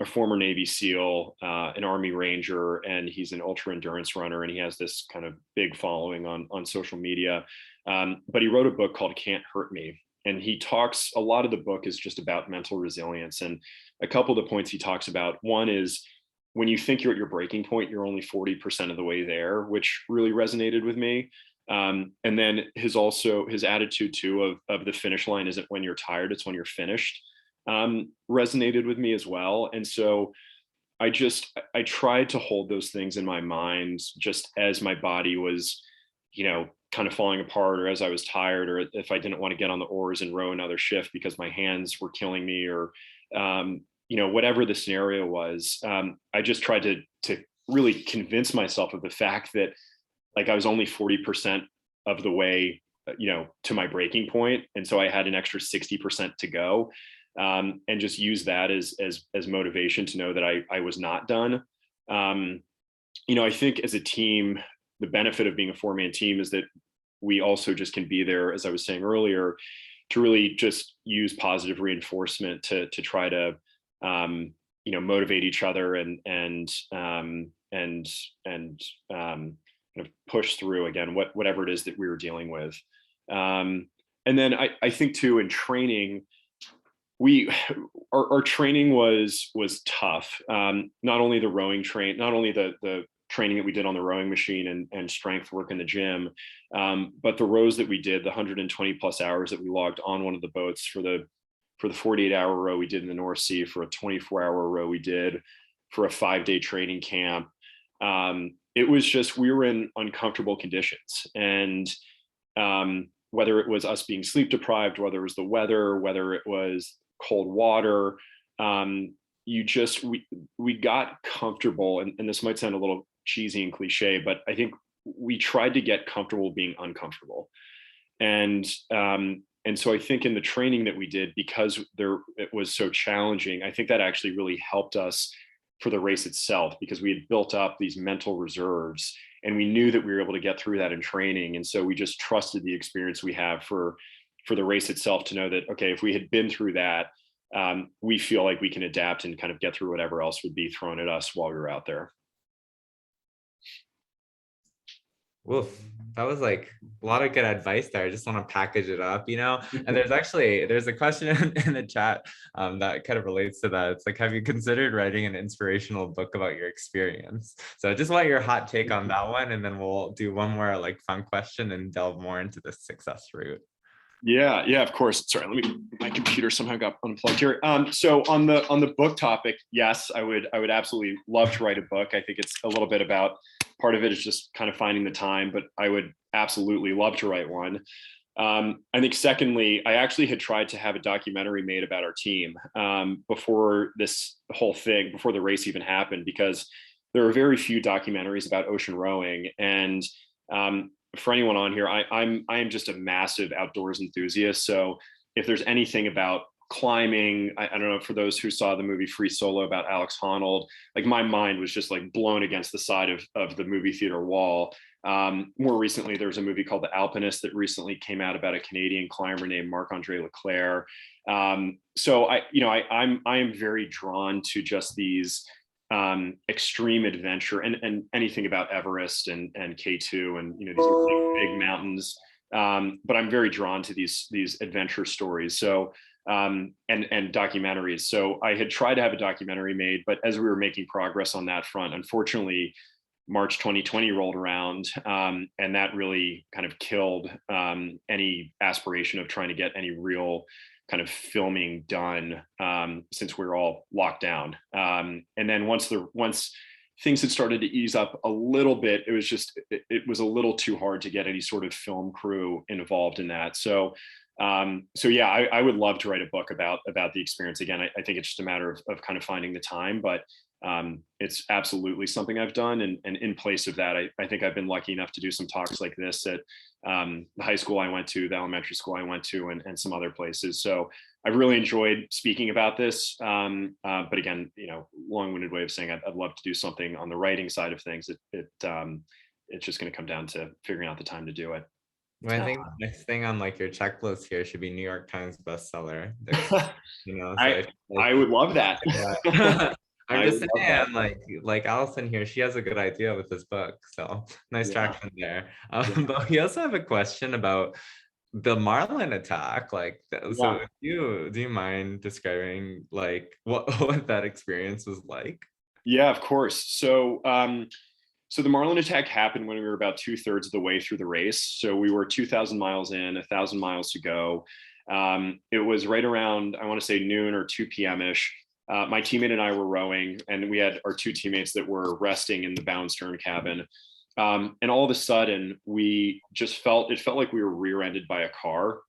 S2: former Navy SEAL, an Army Ranger, and he's an ultra endurance runner, and he has this kind of big following on social media. But he wrote a book called Can't Hurt Me. And he talks, a lot of the book is just about mental resilience. And a couple of the points he talks about, one is, when you think you're at your breaking point, you're only 40% of the way there, which really resonated with me. And then his attitude too of the finish line isn't when you're tired, it's when you're finished, resonated with me as well. And so I tried to hold those things in my mind, just as my body was, kind of falling apart, or as I was tired, or if I didn't want to get on the oars and row another shift because my hands were killing me, or, whatever the scenario was. I just tried to really convince myself of the fact that like I was only 40% of the way, to my breaking point. And so I had an extra 60% to go, and just use that as motivation to know that I was not done. I think as a team, the benefit of being a 4-man team is that we also just can be there, as I was saying earlier, to really just use positive reinforcement to try to, motivate each other and kind of push through again, whatever it is that we were dealing with. And then I think too, in training, our training was tough. Not only the rowing not only the training that we did on the rowing machine and strength work in the gym, but the rows that we did, the 120 plus hours that we logged on one of the boats for the 48-hour row we did in the North Sea, for a 24-hour row we did, for a 5-day training camp. It was just, we were in uncomfortable conditions. And whether it was us being sleep deprived, whether it was the weather, whether it was cold water, we got comfortable. And this might sound a little cheesy and cliche, but I think we tried to get comfortable being uncomfortable. And so I think in the training that we did, because it was so challenging, I think that actually really helped us for the race itself, because we had built up these mental reserves and we knew that we were able to get through that in training. And so we just trusted the experience we have for the race itself to know that, okay, if we had been through that, we feel like we can adapt and kind of get through whatever else would be thrown at us while we were out there.
S1: Woof. That was like a lot of good advice there. I just want to package it up, and there's a question in the chat that kind of relates to that. It's like, have you considered writing an inspirational book about your experience? So I just want your hot take on that one, and then we'll do one more like fun question and delve more into the success route.
S2: Yeah, of course. Sorry, my computer somehow got unplugged here. So on the book topic, yes, I would absolutely love to write a book. I think it's a little bit about, part of it is just kind of finding the time, but I would absolutely love to write one. I think secondly, I actually had tried to have a documentary made about our team before this whole thing, before the race even happened, because there are very few documentaries about ocean rowing. And for anyone on here, I am just a massive outdoors enthusiast. So if there's anything about climbing, I don't know, for those who saw the movie Free Solo about Alex Honnold, like my mind was just like blown against the side of the movie theater wall. More recently, there was a movie called The Alpinist that recently came out about a Canadian climber named Marc-Andre Leclerc. So I am very drawn to just these extreme adventure and anything about Everest and K2 and these big mountains. But I'm very drawn to these adventure stories. So and documentaries. So I had tried to have a documentary made, but as we were making progress on that front, unfortunately, March 2020 rolled around, and that really kind of killed any aspiration of trying to get any real kind of filming done, since we were all locked down. And then once things had started to ease up a little bit, it was a little too hard to get any sort of film crew involved in that. So yeah, I would love to write a book about the experience again. I think it's just a matter of kind of finding the time, but it's absolutely something I've done. And in place of that, I think I've been lucky enough to do some talks like this at the high school I went to, the elementary school I went to, and some other places. So I've really enjoyed speaking about this. But again, long-winded way of saying I'd love to do something on the writing side of things. It's just going to come down to figuring out the time to do it.
S1: Well, I think the next thing on like your checklist here should be New York Times bestseller.
S2: I would love that.
S1: Yeah. I'm just saying, like Allison here, she has a good idea with this book. So nice traction there. But we also have a question about the Marlin Attack. So do you mind describing like what that experience was like?
S2: Yeah, of course. So the Marlin Attack happened when we were about 2/3 of the way through the race. So we were 2,000 miles in, 1,000 miles to go. It was right around, I want to say noon or 2 p.m.-ish. My teammate and I were rowing, and we had our two teammates that were resting in the bow and stern cabin. And all of a sudden, it felt like we were rear-ended by a car.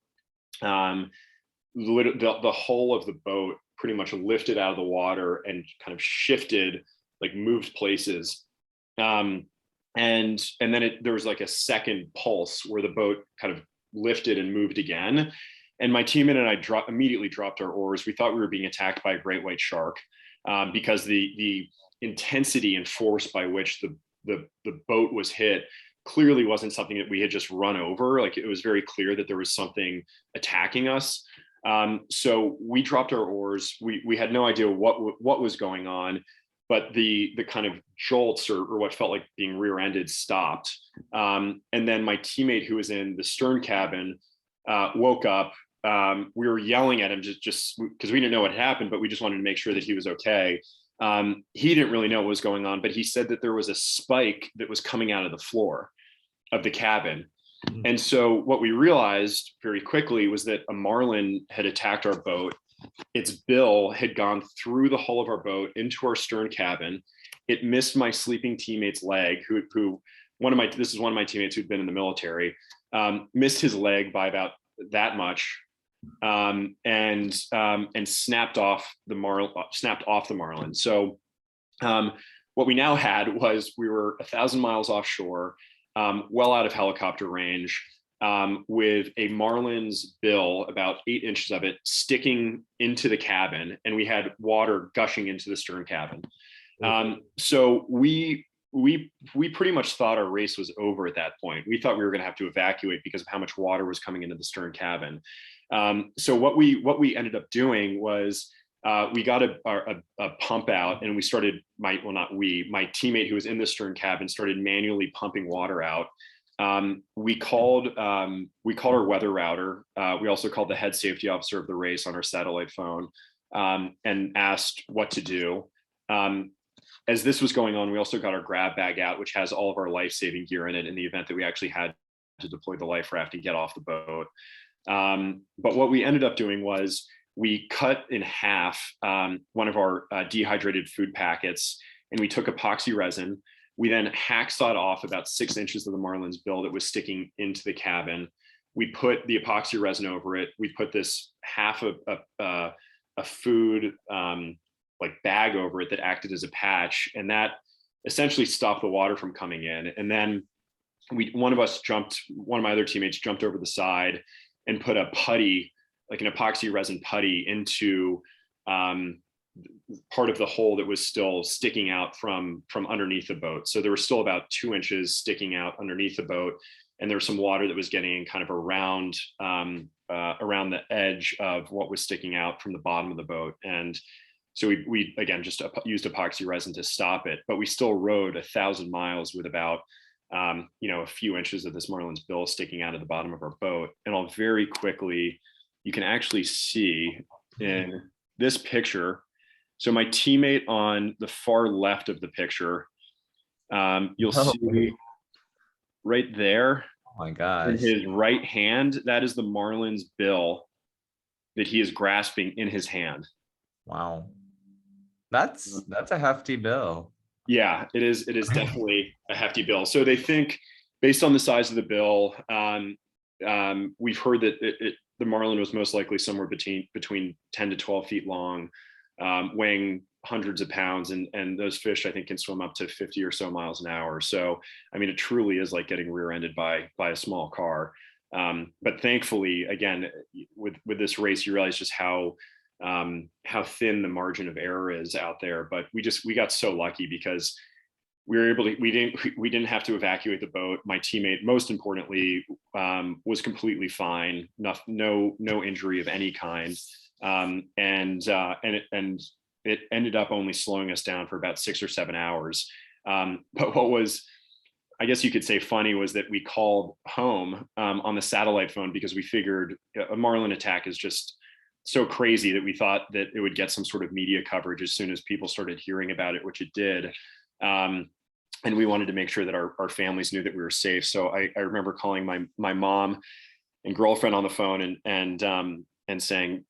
S2: The hull of the boat pretty much lifted out of the water and kind of shifted, like moved places. then there was like a second pulse where the boat kind of lifted and moved again. And my teammate and I immediately dropped our oars. We thought we were being attacked by a great white shark, because the intensity and force by which the boat was hit clearly wasn't something that we had just run over. Like, it was very clear that there was something attacking us. So we dropped our oars. We had no idea what was going on, but the kind of jolts or what felt like being rear-ended stopped. And then my teammate, who was in the stern cabin, woke up. We were yelling at him just because we didn't know what had happened, but we just wanted to make sure that he was okay. He didn't really know what was going on, but he said that there was a spike that was coming out of the floor of the cabin. And so what we realized very quickly was that a marlin had attacked our boat. Its bill had gone through the hull of our boat into our stern cabin. It missed my sleeping teammate's leg, this is one of my teammates who'd been in the military, missed his leg by about that much, and snapped off the marlin. So what we now had was, we were 1,000 miles offshore, well out of helicopter range, with a marlin's bill, about 8 inches of it, sticking into the cabin, and we had water gushing into the stern cabin. So we pretty much thought our race was over at that point. We thought we were going to have to evacuate because of how much water was coming into the stern cabin. So what we ended up doing was, we got a pump out, and we started, my teammate who was in the stern cabin started manually pumping water out. We called our weather router. We also called the head safety officer of the race on our satellite phone, and asked what to do. As this was going on, we also got our grab bag out, which has all of our life-saving gear in it in the event that we actually had to deploy the life raft and get off the boat. But what we ended up doing was, we cut in half one of our dehydrated food packets, and we took epoxy resin. We then hacksawed off about 6 inches of the marlin's bill that was sticking into the cabin. We put the epoxy resin over it. We put this half of a food like bag over it that acted as a patch, and that essentially stopped the water from coming in. And then one of my other teammates jumped over the side and put a putty, like an epoxy resin putty, into part of the hole that was still sticking out from underneath the boat. So there was still about 2 inches sticking out underneath the boat, and there was some water that was getting kind of around the edge of what was sticking out from the bottom of the boat. And so we again just used epoxy resin to stop it, but we still rode 1,000 miles with about a few inches of this marlin's bill sticking out of the bottom of our boat. And I'll very quickly, you can actually see in this picture. So my teammate on the far left of the picture, you'll see right there.
S1: Oh my gosh.
S2: In his right hand, that is the marlin's bill that he is grasping in his hand.
S1: Wow. That's a hefty bill.
S2: Yeah, it is definitely a hefty bill. So they think, based on the size of the bill, we've heard that the marlin was most likely somewhere between 10 to 12 feet long, weighing hundreds of pounds, and those fish, I think, can swim up to 50 or so miles an hour. So, I mean, it truly is like getting rear-ended by a small car. But thankfully, again, with this race, you realize just how thin the margin of error is out there. But we got so lucky because we were able to, we didn't have to evacuate the boat. My teammate, most importantly, was completely fine, no injury of any kind. And it ended up only slowing us down for about 6 or 7 hours. But what was, I guess you could say, funny was that we called home on the satellite phone because we figured a Marlin attack is just so crazy that we thought that it would get some sort of media coverage as soon as people started hearing about it, which it did. And we wanted to make sure that our families knew that we were safe. So I remember calling my mom and girlfriend on the phone and saying,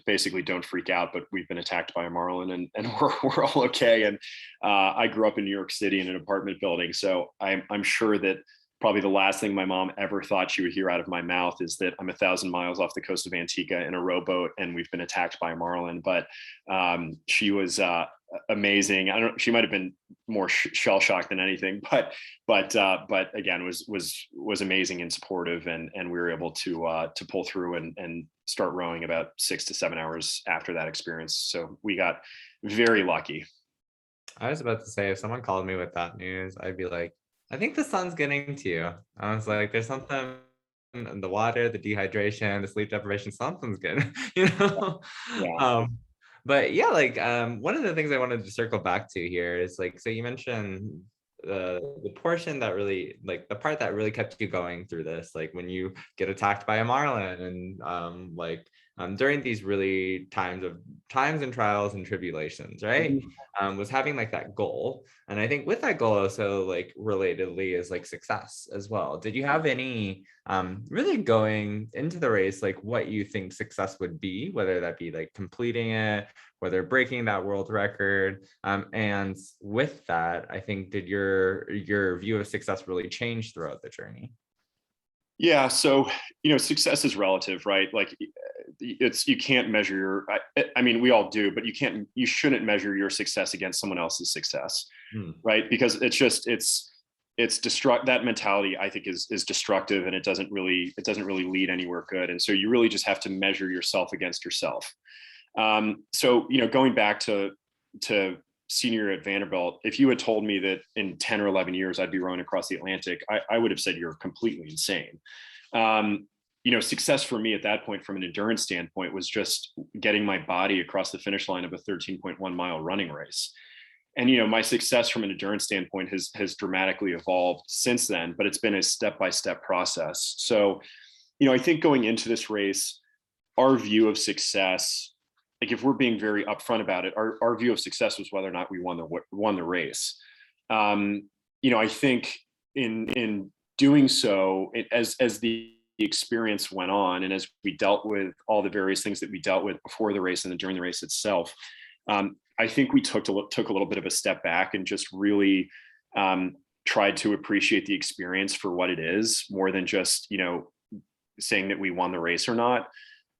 S2: basically, don't freak out, but we've been attacked by a marlin, and we're all okay. And I grew up in New York City in an apartment building, so I'm sure that probably the last thing my mom ever thought she would hear out of my mouth is that I'm 1,000 miles off the coast of Antigua in a rowboat and we've been attacked by a marlin. But she was amazing. I don't. She might have been more shell shocked than anything, but again, was amazing and supportive, and we were able to pull through and start rowing about 6 to 7 hours after that experience. So we got very lucky.
S1: I was about to say, if someone called me with that news, I'd be like, I think the sun's getting to you. I was like, there's something in the water, the dehydration, the sleep deprivation, something's good, you know?
S2: Yeah.
S1: But yeah, like one of the things I wanted to circle back to here is like, so you mentioned the portion that really, like the part that really kept you going through this, like when you get attacked by a marlin, and during these really times and trials and tribulations, right? Was having like that goal. And I think with that goal also, like relatedly, is like success as well. Did you have any really going into the race, like what you think success would be, whether that be like completing it, whether breaking that world record, and with that, I think, did your view of success really change throughout the journey?
S2: Yeah. So, success is relative, right? Like you can't measure your, I mean, we all do, but you shouldn't measure your success against someone else's success, right? Because that mentality, I think, is destructive, and it doesn't really lead anywhere good. And so you really just have to measure yourself against yourself. So, going back to senior year at Vanderbilt, if you had told me that in 10 or 11 years I'd be rowing across the Atlantic, I would have said you're completely insane. Success for me at that point from an endurance standpoint was just getting my body across the finish line of a 13.1 mile running race. And, my success from an endurance standpoint has dramatically evolved since then, but it's been a step-by-step process. So, I think going into this race, our view of success, like if we're being very upfront about it, our view of success was whether or not we won the race. I think in doing so, as the experience went on, and as we dealt with all the various things that we dealt with before the race and then during the race itself, I think we took a little bit of a step back and just really tried to appreciate the experience for what it is, more than just saying that we won the race or not.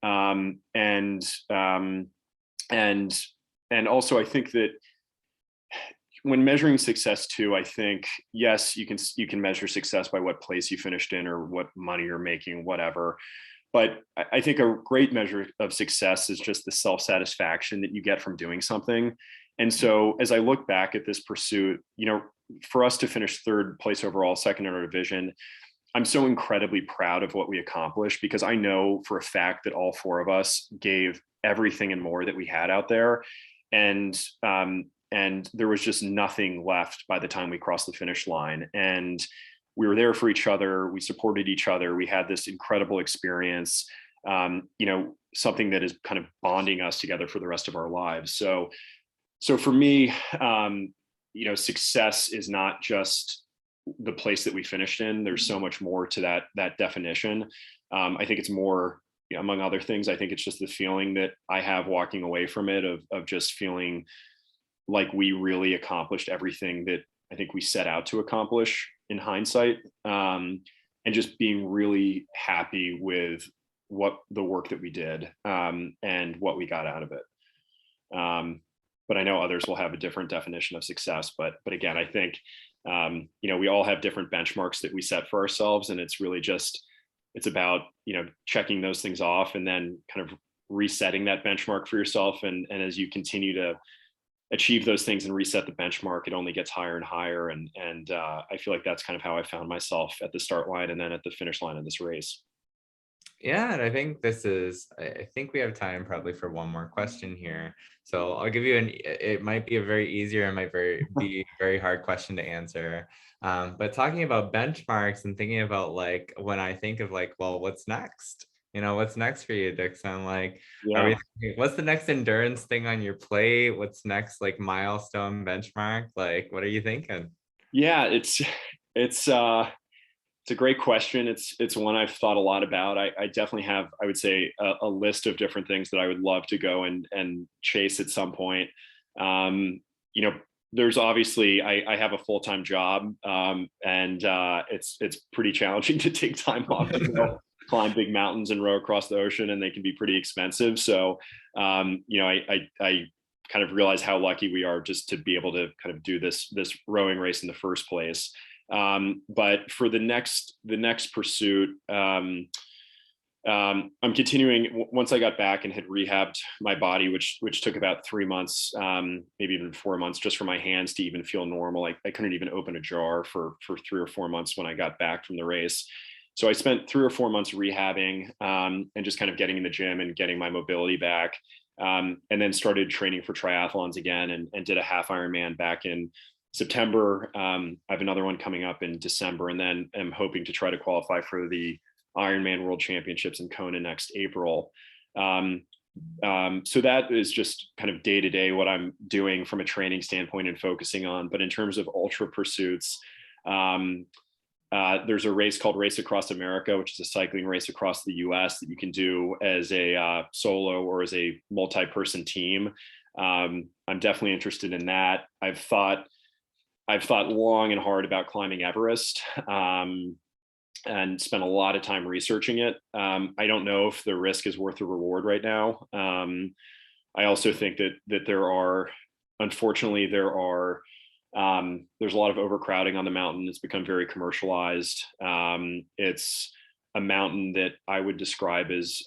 S2: And also, I think that when measuring success too, I think, yes, you can measure success by what place you finished in or what money you're making, whatever. But I think a great measure of success is just the self-satisfaction that you get from doing something. And so as I look back at this pursuit, for us to finish third place overall, second in our division, I'm so incredibly proud of what we accomplished, because I know for a fact that all four of us gave everything and more that we had out there. And there was just nothing left by the time we crossed the finish line. And we were there for each other. We supported each other. We had this incredible experience, something that is kind of bonding us together for the rest of our lives. So for me, success is not just the place that we finished in. There's so much more to that definition. I think it's more, among other things, I think it's just the feeling that I have walking away from it of just feeling like we really accomplished everything that I think we set out to accomplish in hindsight, and just being really happy with what the work that we did, and what we got out of it. But I know others will have a different definition of success. But again, I think, we all have different benchmarks that we set for ourselves, and it's really it's about, checking those things off and then kind of resetting that benchmark for yourself. And as you continue to achieve those things and reset the benchmark, it only gets higher and higher. And I feel like that's kind of how I found myself at the start line and then at the finish line of this race.
S1: Yeah, and I think I think we have time probably for one more question here. So I'll give you it might be a very easy, or it might be very hard question to answer. But talking about benchmarks and thinking about like, when I think of like, well, what's next? What's next for you, Dixon? Like, what's the next endurance thing on your plate? What's next, like milestone benchmark? Like, what are you thinking?
S2: Yeah, it's a great question. It's one I've thought a lot about. I definitely have, I would say, a list of different things that I would love to go and chase at some point. There's obviously, I have a full-time job, and it's pretty challenging to take time off to go climb big mountains and row across the ocean, and they can be pretty expensive. So, I kind of realize how lucky we are just to be able to kind of do this rowing race in the first place. But for the next pursuit, I'm continuing. Once I got back and had rehabbed my body, which took about 3 months, maybe even 4 months, just for my hands to even feel normal. I couldn't even open a jar for 3 or 4 months when I got back from the race. So I spent 3 or 4 months rehabbing, and just kind of getting in the gym and getting my mobility back, and then started training for triathlons again, and did a half Ironman back in September. I have another one coming up in December, and then I'm hoping to try to qualify for the Ironman World Championships in Kona next April. So that is just kind of day to day what I'm doing from a training standpoint and focusing on. But in terms of ultra pursuits, there's a race called Race Across America, which is a cycling race across the US that you can do as a solo or as a multi-person team. I'm definitely interested in that. I've thought long and hard about climbing Everest, and spent a lot of time researching it. I don't know if the risk is worth the reward right now. I also think that unfortunately, there's a lot of overcrowding on the mountain. It's become very commercialized. It's a mountain that I would describe as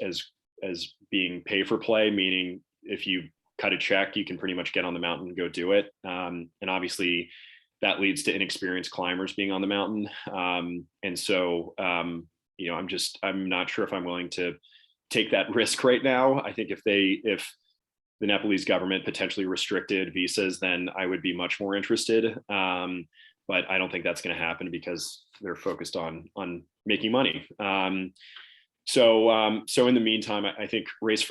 S2: being pay for play, meaning if you cut a check, you can pretty much get on the mountain and go do it. And obviously, that leads to inexperienced climbers being on the mountain. And so, I'm not sure if I'm willing to take that risk right now. I think if the Nepalese government potentially restricted visas, then I would be much more interested. But I don't think that's going to happen because they're focused on making money. So in the meantime, I think Race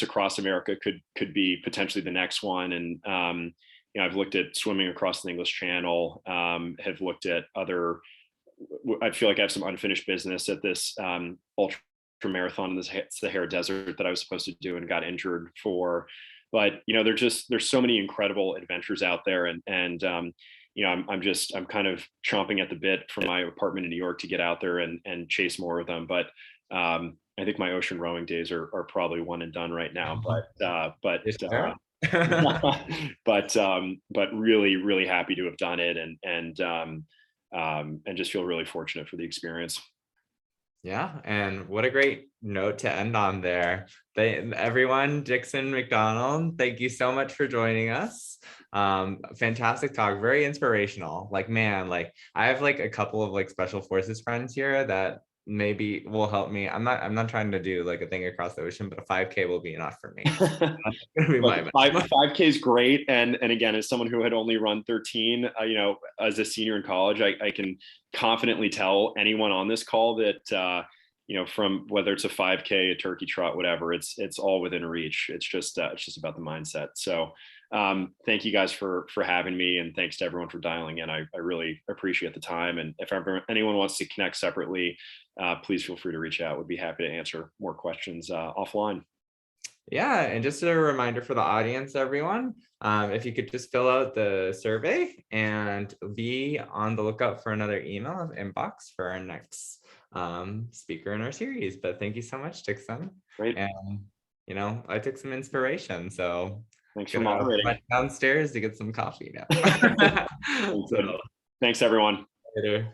S2: Across America could be potentially the next one. And I've looked at swimming across the English Channel, have looked at other, I feel like I have some unfinished business at this ultra marathon in the Sahara Desert that I was supposed to do and got injured for. But, there's so many incredible adventures out there. And I'm kind of chomping at the bit from my apartment in New York to get out there and chase more of them. But I think my ocean rowing days are probably one and done right now. But really, really happy to have done it, and just feel really fortunate for the experience.
S1: Yeah, and what a great note to end on there. Everyone, Dixon McDonald, thank you so much for joining us. Fantastic talk, very inspirational. I have a couple of special forces friends here that maybe will help me. I'm not trying to do a thing across the ocean, but a 5K will be enough for me.
S2: 5K is great. And again, as someone who had only run 13, as a senior in college, I can confidently tell anyone on this call that, from whether it's a 5K, a turkey trot, whatever, it's all within reach. It's just about the mindset. So thank you guys for having me, and thanks to everyone for dialing in. I really appreciate the time. And if anyone wants to connect separately, please feel free to reach out. We'd be happy to answer more questions offline.
S1: Yeah, and just a reminder for the audience, everyone, if you could just fill out the survey and be on the lookout for another email inbox for our next speaker in our series. But thank you so much, Dixon.
S2: Great.
S1: And I took some inspiration, so
S2: thanks for moderating.
S1: Downstairs to get some coffee now.
S2: Thanks, everyone.
S1: Later.